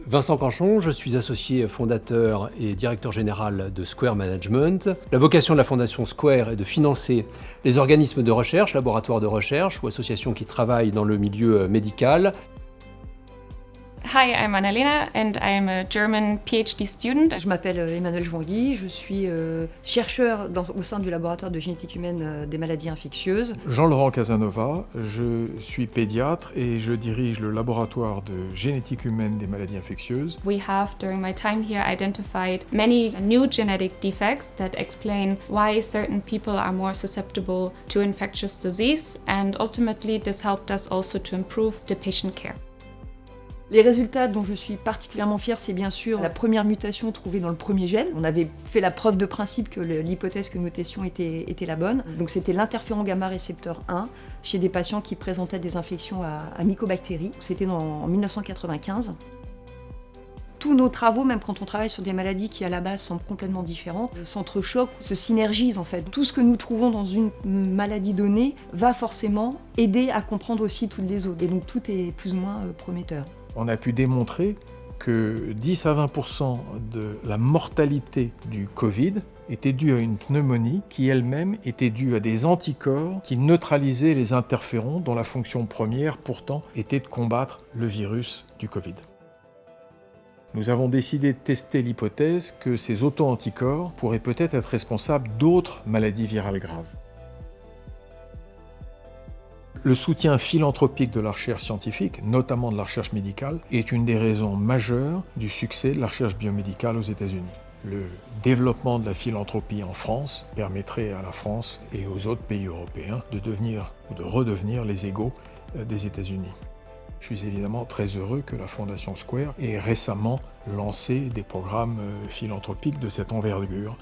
Vincent Canchon, je suis associé fondateur et directeur général de Square Management. La vocation de la fondation Square est de financer les organismes de recherche, laboratoires de recherche ou associations qui travaillent dans le milieu médical. Hi, I'm Annalena and I'm a German PhD student. Je m'appelle Emmanuel Jouangui, je suis chercheur au sein du laboratoire de génétique humaine des maladies infectieuses. Jean-Laurent Casanova, je suis pédiatre et je dirige le laboratoire de génétique humaine des maladies infectieuses. We have, during my time here, identified many new genetic defects that explain why certain people are more susceptible to infectious disease, and ultimately this helped us also to improve the patient care. Les résultats dont je suis particulièrement fière, c'est bien sûr la première mutation trouvée dans le premier gène. On avait fait la preuve de principe que l'hypothèse que nous testions était la bonne. Donc c'était l'interféron gamma récepteur 1 chez des patients qui présentaient des infections à mycobactéries. C'était en 1995. Tous nos travaux, même quand on travaille sur des maladies qui à la base semblent complètement différentes, s'entrechoquent, se synergisent en fait. Tout ce que nous trouvons dans une maladie donnée va forcément aider à comprendre aussi toutes les autres. Et donc tout est plus ou moins prometteur. On a pu démontrer que 10 à 20% de la mortalité du Covid était due à une pneumonie qui elle-même était due à des anticorps qui neutralisaient les interférons dont la fonction première pourtant était de combattre le virus du Covid. Nous avons décidé de tester l'hypothèse que ces auto-anticorps pourraient peut-être être responsables d'autres maladies virales graves. Le soutien philanthropique de la recherche scientifique, notamment de la recherche médicale, est une des raisons majeures du succès de la recherche biomédicale aux États-Unis. Le développement de la philanthropie en France permettrait à la France et aux autres pays européens de devenir ou de redevenir les égaux des États-Unis. Je suis évidemment très heureux que la Fondation Square ait récemment lancé des programmes philanthropiques de cette envergure